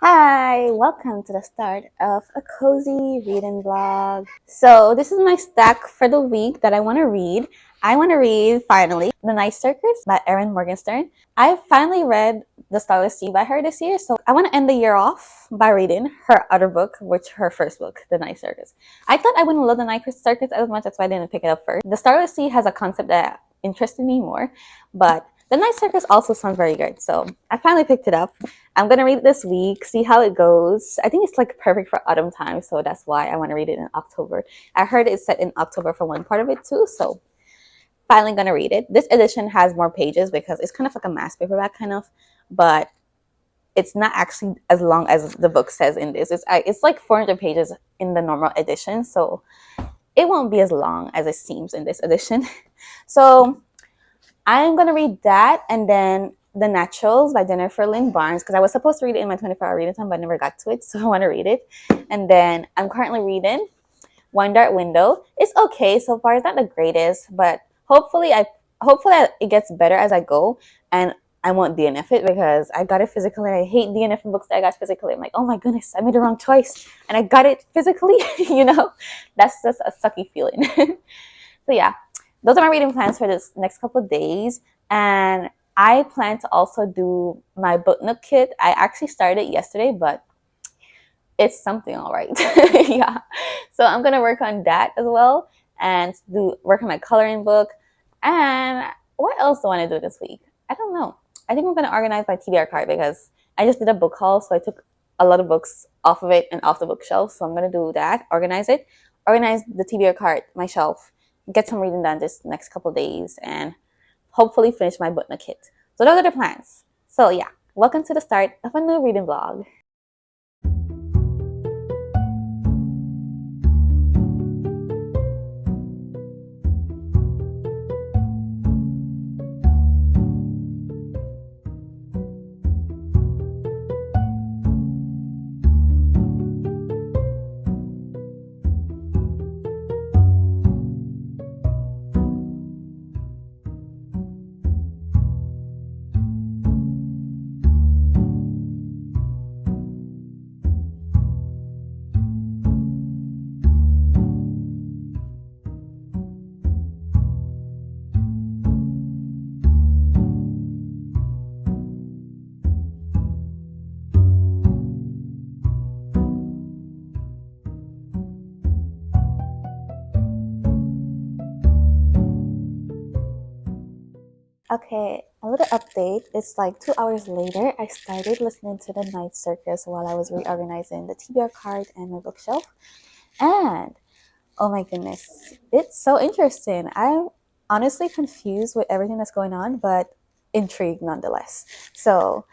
Hi, welcome to the start of a cozy reading vlog. So this is my stack for the week that I want to read. I want to read finally The Night Circus by Erin Morgenstern. I finally read The Starless Sea by her this year, so I want to end the year off by reading her other book, which her first book, The Night Circus. I thought I wouldn't love The Night Circus as much, that's why I didn't pick it up first. The Starless Sea has a concept that interested me more, but The Night Circus also sounds very good, so I finally picked it up. I'm gonna read it this week, see how it goes. I think it's like perfect for autumn time, so that's why I want to read it in October. I heard it's set in October for one part of it too, so finally gonna read it. This edition has more pages because it's kind of like a mass paperback kind of, but it's not actually as long as the book says in this. It's like 400 pages in the normal edition, so it won't be as long as it seems in this edition. So I'm gonna read that, and then The Naturals by Jennifer Lynn Barnes, because I was supposed to read it in my 24-hour reading time, but I never got to it, so I want to read it. And then I'm currently reading One Dark Window. It's okay so far. It's not the greatest, but hopefully it gets better as I go, and I won't DNF it because I got it physically. I hate DNF books that I got physically. I'm like, oh my goodness, I made the wrong choice, and I got it physically. That's just a sucky feeling. So yeah, those are my reading plans for this next couple of days. And I plan to also do my book nook kit. I actually started yesterday, but it's something all right. Yeah. So I'm gonna work on that as well and work on my coloring book. And what else do I want to do this week? I don't know. I think I'm gonna organize my TBR cart because I just did a book haul, so I took a lot of books off of it and off the bookshelf. So I'm gonna do that, organize it, organize the TBR cart, my shelf, get some reading done this next couple of days, and hopefully finish my book nook kit. So those are the plans. So yeah, welcome to the start of a new reading vlog. Okay, a little update. It's like 2 hours later. I started listening to The Night Circus while I was reorganizing the TBR cart and my bookshelf. And oh my goodness, it's so interesting. I'm honestly confused with everything that's going on, but intrigued nonetheless. So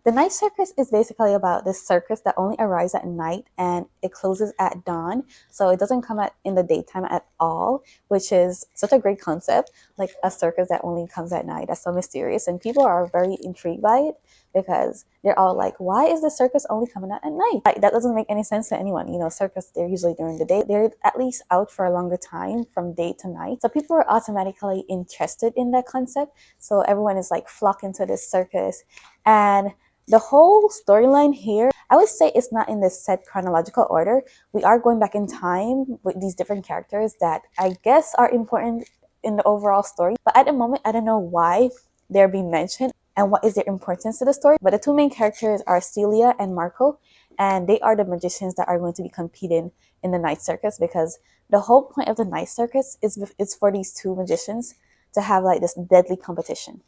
the Night Circus is basically about this circus that only arrives at night and it closes at dawn. So it doesn't come in the daytime at all, which is such a great concept. Like a circus that only comes at night. That's so mysterious. And people are very intrigued by it because they're all like, why is the circus only coming out at night? Like, that doesn't make any sense to anyone. Circus, they're usually during the day. They're at least out for a longer time from day to night. So people are automatically interested in that concept. So everyone is like flocking to this circus. And the whole storyline here, I would say it's not in this set chronological order. We are going back in time with these different characters that I guess are important in the overall story. But at the moment, I don't know why they're being mentioned and what is their importance to the story. But the two main characters are Celia and Marco, and they are the magicians that are going to be competing in the Night Circus, because the whole point of the Night Circus is for these two magicians to have like this deadly competition.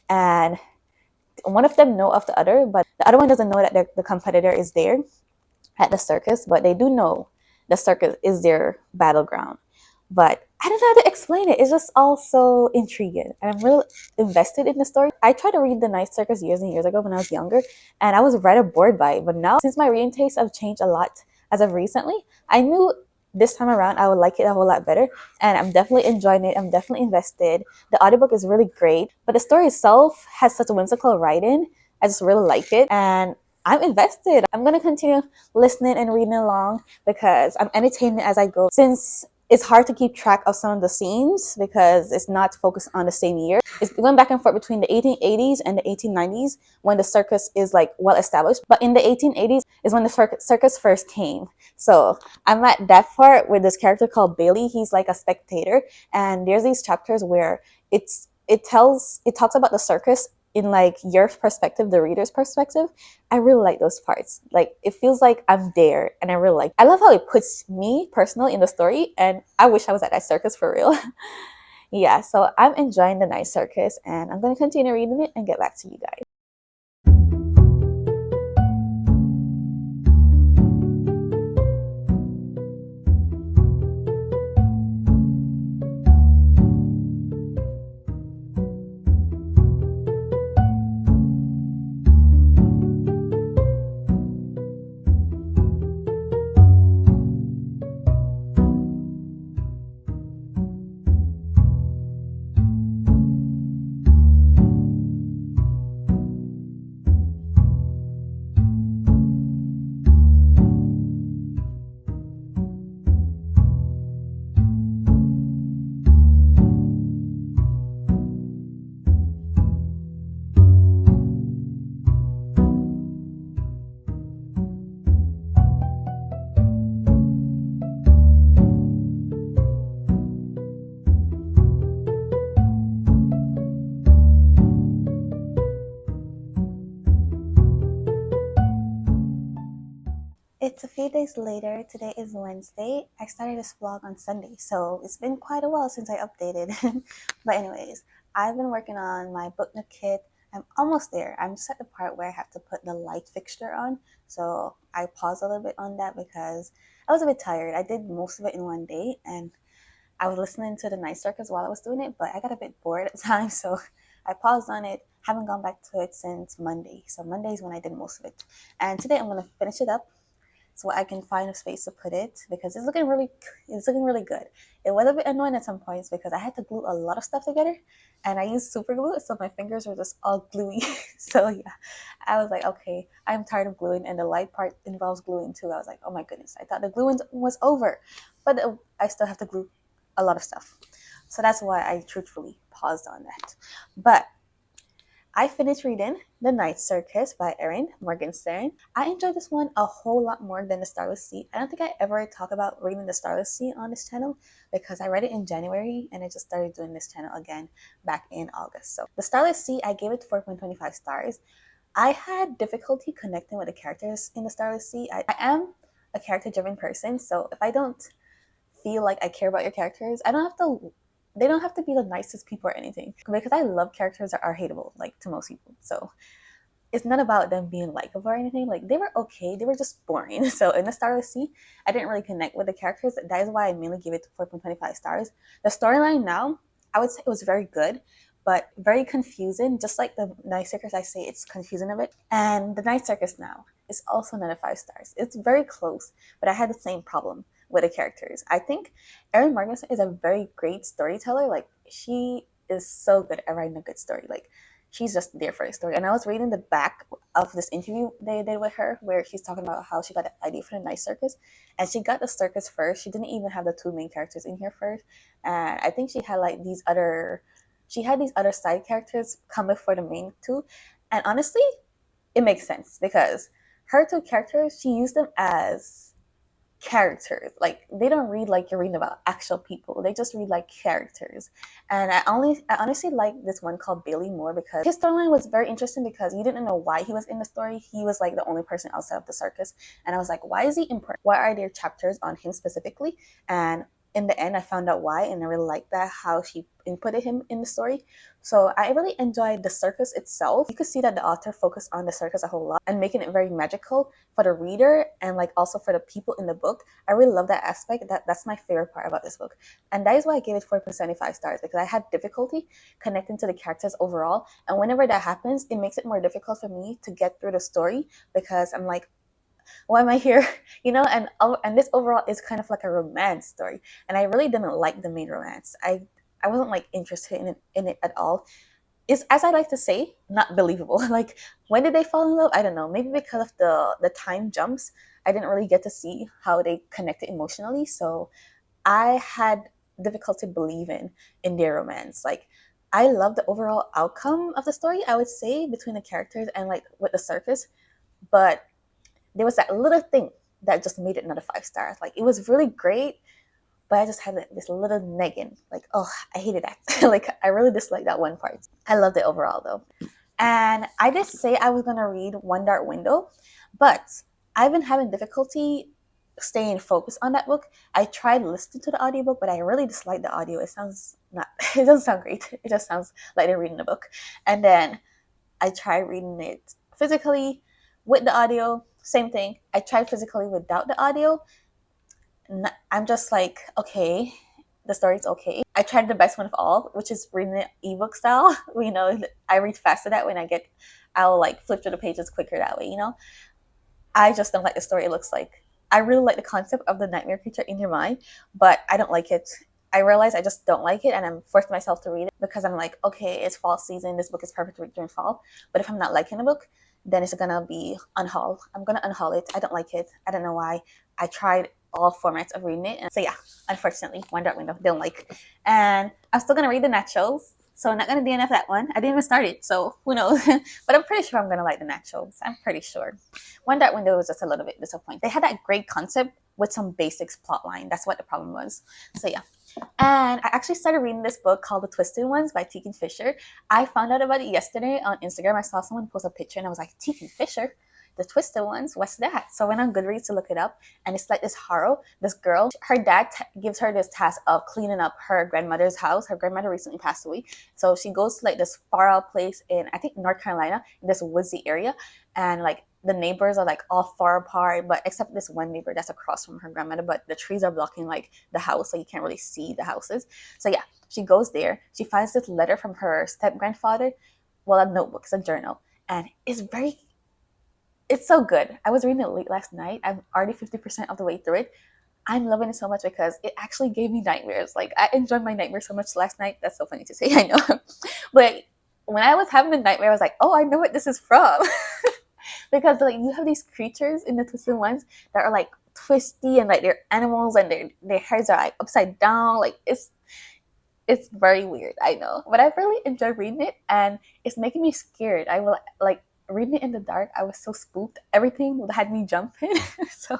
And one of them know of the other, but the other one doesn't know that the competitor is there at the circus, but they do know the circus is their battleground. But I don't know how to explain it. It's just all so intriguing, and I'm really invested in the story. I tried to read The Night Circus years and years ago when I was younger, and I was rather bored by it. But now, since my reading tastes have changed a lot as of recently, I knew this time around I would like it a whole lot better, and I'm definitely enjoying it. I'm definitely invested. The audiobook is really great, but the story itself has such a whimsical writing. I just really like it, and I'm invested. I'm gonna continue listening and reading along because I'm entertained as I go. Since it's hard to keep track of some of the scenes because it's not focused on the same year. It's going back and forth between the 1880s and the 1890s when the circus is like well established. But in the 1880s is when the circus first came. So I'm at that part with this character called Bailey. He's like a spectator, and there's these chapters where it talks about the circus in like your perspective, the reader's perspective. I really like those parts. Like it feels like I'm there, and I really like. I love how it puts me personally in the story, and I wish I was at that circus for real. Yeah, so I'm enjoying the night circus, and I'm gonna continue reading it and get back to you guys. It's a few days later. Today is Wednesday. I started this vlog on Sunday, so it's been quite a while since I updated. But anyways, I've been working on my book nook kit. I'm almost there. I'm just at the part where I have to put the light fixture on. So I paused a little bit on that because I was a bit tired. I did most of it in one day, and I was listening to the night circus while I was doing it, but I got a bit bored at the time, so I paused on it. Haven't gone back to it since Monday. So Monday is when I did most of it. And today I'm gonna finish it up so I can find a space to put it because it's looking really good. It was a bit annoying at some points because I had to glue a lot of stuff together, and I used super glue, so my fingers were just all gluey. So yeah, I was like, okay, I'm tired of gluing, and the light part involves gluing too. I was like, oh my goodness, I thought the gluing was over, but I still have to glue a lot of stuff. So that's why I truthfully paused on that. But I finished reading The Night Circus by Erin Morgenstern. I enjoyed this one a whole lot more than The Starless Sea. I don't think I ever talk about reading The Starless Sea on this channel because I read it in January and I just started doing this channel again back in August. So The Starless Sea, I gave it 4.25 stars. I had difficulty connecting with the characters in The Starless Sea. I am a character-driven person, so if I don't feel like I care about your characters, they don't have to be the nicest people or anything because I love characters that are hateable, like to most people. So it's not about them being likable or anything. Like they were okay, they were just boring. So in The Starless Sea, I didn't really connect with the characters. That is why I mainly give it 4.25 stars. The storyline now, I would say it was very good, but very confusing. Just like the Night Circus, I say it's confusing a bit. And the Night Circus now is also not a 5 stars. It's very close, but I had the same problem with the characters. I think Erin Morgenstern is a very great storyteller. Like she is so good at writing a good story. Like she's just there for the story. And I was reading the back of this interview they did with her where she's talking about how she got the idea for the Night Circus. And she got the circus first. She didn't even have the two main characters in here first. And I think she had these other side characters come before the main two. And honestly, it makes sense because her two characters, she used them as characters. Like they don't read like you're reading about actual people. They just read like characters. And I honestly like this one called Bailey more because his storyline was very interesting because you didn't know why he was in the story. He was like the only person outside of the circus. And I was like, why is he important? Why are there chapters on him specifically? And in the end, I found out why, and I really like that how she inputted him in the story. So I really enjoyed the circus itself. You could see that the author focused on the circus a whole lot and making it very magical for the reader and like also for the people in the book. I really love that aspect. That's my favorite part about this book, and that is why I gave it 4.75 stars because I had difficulty connecting to the characters overall. And whenever that happens, it makes it more difficult for me to get through the story because I'm like, why am I here? You know, and this overall is kind of like a romance story, and I really didn't like the main romance. I wasn't like interested in it at all. It's, as I like to say, not believable. Like when did they fall in love? I don't know. Maybe because of the time jumps, I didn't really get to see how they connected emotionally. So I had difficulty believing in their romance. Like, I love the overall outcome of the story, I would say, between the characters and like with the circus, but there was that little thing that just made it not a 5 stars. Like, it was really great, but I just had this little nagging, like, oh, I hated that. Like, I really disliked that one part. I loved it overall though. And I did say I was gonna read One Dark Window, but I've been having difficulty staying focused on that book. I tried listening to the audiobook, but I really disliked the audio. It sounds not it doesn't sound great. It just sounds like they're reading a book. And then I tried reading it physically with the audio, same thing. I tried physically without the audio. I'm just like, okay, the story's okay. I tried the best one of all, which is reading it ebook style. I read faster that way, and I'll like flip through the pages quicker that way. I just don't like the story. It looks like, I really like the concept of the nightmare creature in your mind, but I don't like it. I realize I just don't like it, and I'm forcing myself to read it because I'm like, okay, it's fall season. This book is perfect to read during fall. But if I'm not liking the book, then it's gonna be unhaul. I'm gonna unhaul it. I don't like it. I don't know why. I tried all formats of reading it, and so yeah, unfortunately, One Dark Window don't like. And I'm still gonna read the nachos. So I'm not gonna DNF that one. I didn't even start it, so who knows? But I'm pretty sure I'm gonna like the nachos. I'm pretty sure. One Dark Window was just a little bit disappointing. They had that great concept with some basics plotline. That's what the problem was. So yeah. And I actually started reading this book called The Twisted Ones by Tegan Fisher. I found out about it yesterday on Instagram. I saw someone post a picture and I was like, Tegan Fisher? The Twisted Ones? What's that? So I went on Goodreads to look it up, and it's like this horror. This girl, her dad gives her this task of cleaning up her grandmother's house. Her grandmother recently passed away. So she goes to like this far out place in, I think, North Carolina, in this woodsy area. And like the neighbors are like all far apart, but except this one neighbor that's across from her grandmother, but the trees are blocking like the house, so you can't really see the houses. So yeah, she goes there. She finds this letter from her step grandfather. Well, a notebook, it's a journal, and it's so good. I was reading it late last night. I'm already 50% of the way through it. I'm loving it so much because it actually gave me nightmares. Like, I enjoyed my nightmares so much last night. That's so funny to say, I know. But when I was having the nightmare, I was like, oh, I know what this is from. Because like, you have these creatures in the Twisted Ones that are like twisty, and like they're animals, and their heads are like upside down. Like, it's very weird, I know. But I've really enjoyed reading it, and it's making me scared. I will like reading it in the dark. I was so spooked. Everything had me jumping. so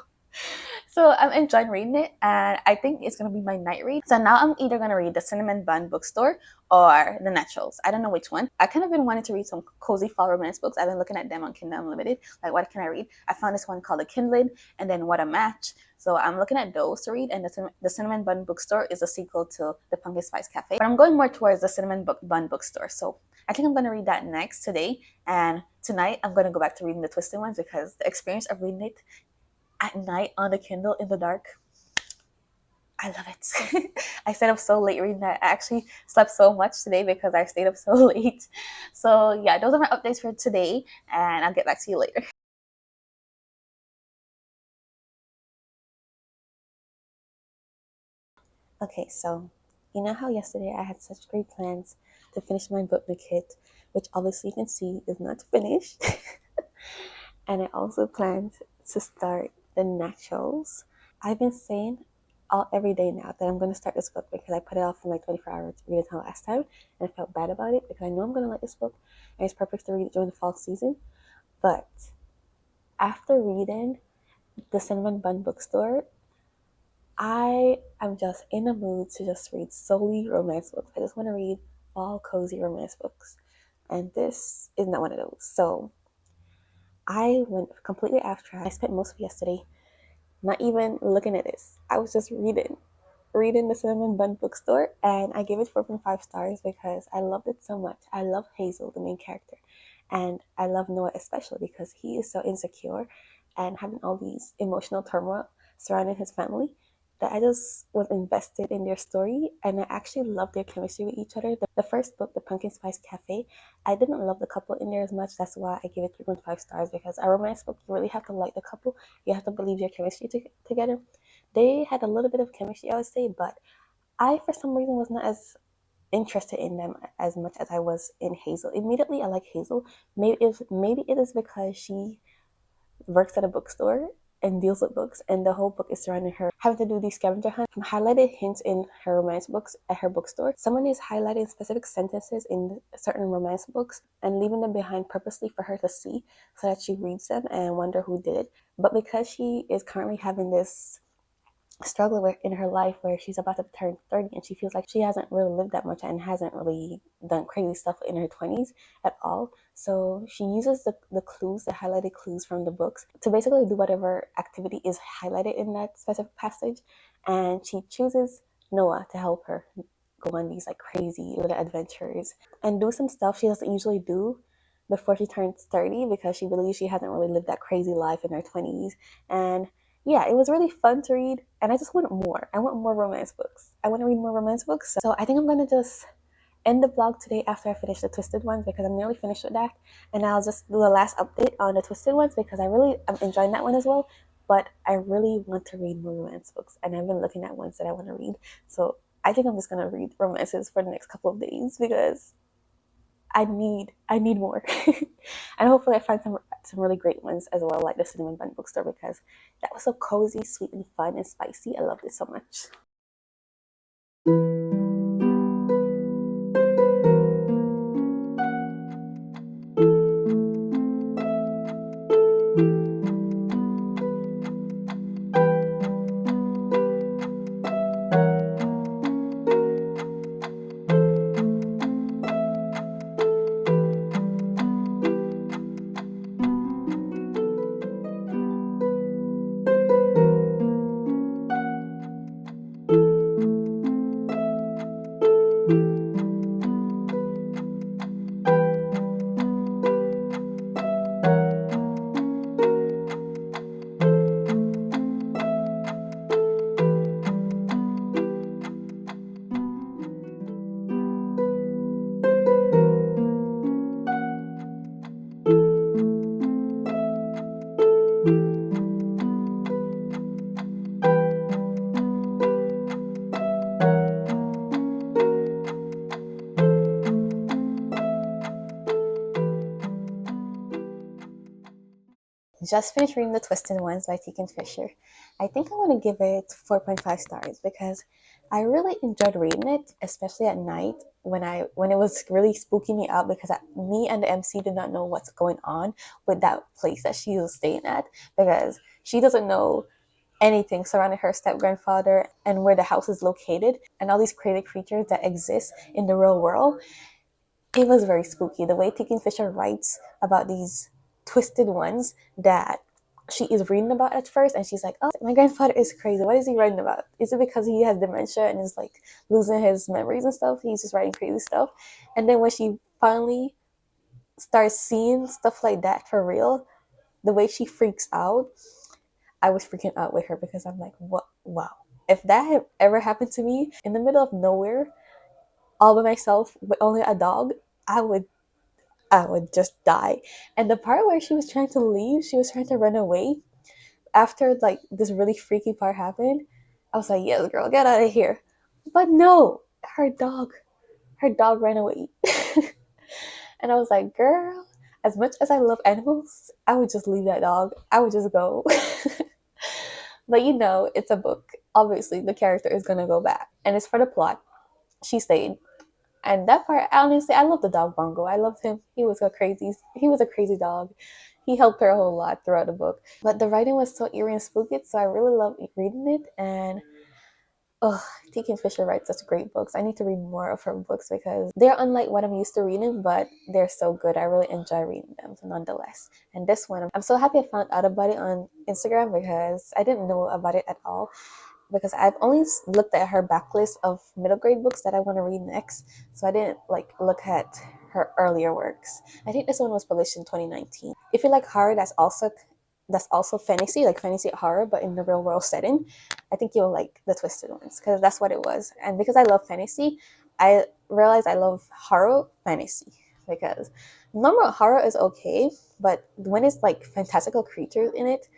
so I'm enjoying reading it, and I think it's gonna be my night read. So now I'm either gonna read the Cinnamon Bun Bookstore or the Naturals. I don't know which one. I kind of been wanting to read some cozy fall romance books. I've been looking at them on Kindle Unlimited. Like, what can I read? I found this one called The Kindling, and then What a Match. So I'm looking at those to read, and the Cinnamon Bun Bookstore is a sequel to the Pumpkin Spice Cafe. But I'm going more towards the Cinnamon Bun Bookstore. So I think I'm gonna read that next today, and tonight I'm gonna go back to reading the Twisted Ones because the experience of reading it at night on the Kindle in the dark, I love it. I stayed up so late reading that. I actually slept so much today because I stayed up so late. So yeah, those are my updates for today, and I'll get back to you later. Okay, so you know how yesterday I had such great plans to finish my book, The Kit, which obviously you can see is not finished. And I also planned to start the Naturals. I've been saying every day now that I'm going to start this book because I put it off for like 24 hours to read it until last time, and I felt bad about it because I know I'm going to like this book and it's perfect to read it during the fall season. But after reading the Cinnamon Bun Bookstore, I am just in the mood to just read solely romance books. I just want to read all cozy romance books, and this is not one of those. So I went completely off track. I spent most of yesterday not even looking at this. I was just reading the Cinnamon Bun Bookstore, and I gave it 4.5 stars because I loved it so much. I love Hazel, the main character, and I love Noah especially because he is so insecure and having all these emotional turmoil surrounding his family that I just was invested in their story, and I actually loved their chemistry with each other. The first book, The Pumpkin Spice Cafe, I didn't love the couple in there as much. That's why I gave it 3.5 stars, because a romance book, you really have to like the couple. You have to believe their chemistry together. They had a little bit of chemistry, I would say, but I, for some reason, was not as interested in them as much as I was in Hazel. Immediately, I like Hazel. Maybe it is because she works at a bookstore, and deals with books, and the whole book is surrounding her having to do these scavenger hunts from highlighted hints in her romance books at her bookstore. Someone is highlighting specific sentences in certain romance books and leaving them behind purposely for her to see so that she reads them and wonder who did it. But because she is currently having this struggle in her life where she's about to turn 30 and she feels like she hasn't really lived that much and hasn't really done crazy stuff in her 20s at all. So she uses the clues, the highlighted clues from the books to basically do whatever activity is highlighted in that specific passage. And she chooses Noah to help her go on these like crazy little adventures and do some stuff she doesn't usually do before she turns 30 because she believes she hasn't really lived that crazy life in her 20s. And yeah, it was really fun to read, and I just want more. I want more romance books. I want to read more romance books. So I think I'm going to just end the vlog today after I finish the twisted ones because I'm nearly finished with that. And I'll just do the last update on the twisted ones because I'm enjoying that one as well. But I really want to read more romance books, and I've been looking at ones that I want to read. So I think I'm just going to read romances for the next couple of days because I need more. And hopefully I find some really great ones as well, like the Cinnamon Bun Bookstore, because that was so cozy, sweet, and fun and spicy. I loved it so much. Just finished reading The Twisted Ones by Tegan Fisher. I think I want to give it 4.5 stars because I really enjoyed reading it, especially at night when it was really spooking me out because me and the MC did not know what's going on with that place that she was staying at because she doesn't know anything surrounding her step grandfather and where the house is located and all these crazy creatures that exist in the real world. It was very spooky. The way Tegan Fisher writes about these twisted ones that she is reading about at first, and she's like, "Oh, my grandfather is crazy. What is he writing about? Is it because he has dementia and is like losing his memories and stuff? He's just writing crazy stuff." And then when she finally starts seeing stuff like that for real, the way she freaks out, I was freaking out with her because I'm like, "What? Wow! If that had ever happened to me in the middle of nowhere, all by myself with only a dog, I would just die." And the part where she was trying to leave, she was trying to run away after like this really freaky part happened. I was like, yes, girl, get out of here. But no, her dog ran away. And I was like, girl, as much as I love animals, I would just leave that dog. I would just go. But it's a book. Obviously, the character is going to go back. And it's for the plot. She stayed. And that part, honestly, I love the dog Bongo. I loved him. He was a crazy dog. He helped her a whole lot throughout the book. But the writing was so eerie and spooky, so I really loved reading it. And oh, Tegan Fisher writes such great books. I need to read more of her books because they're unlike what I'm used to reading, but they're so good. I really enjoy reading them nonetheless. And this one, I'm so happy I found out about it on Instagram because I didn't know about it at all because I've only looked at her backlist of middle grade books that I want to read next. So I didn't look at her earlier works. I think this one was published in 2019. If you like horror, that's also fantasy, like fantasy horror, but in the real world setting. I think you'll like The Twisted Ones because that's what it was. And because I love fantasy, I realized I love horror fantasy because normal horror is okay, but when it's like fantastical creatures in it,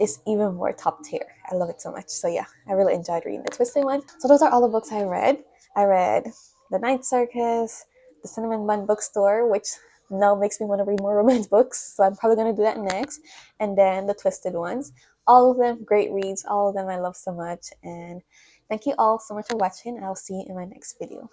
is even more top tier. I love it so much. So yeah, I really enjoyed reading The Twisted One. So those are all the books I read. I read The Night Circus, The Cinnamon Bun Bookstore, which now makes me want to read more romance books. So I'm probably going to do that next. And then the twisted ones. All of them great reads. All of them I love so much. And thank you all so much for watching. I'll see you in my next video.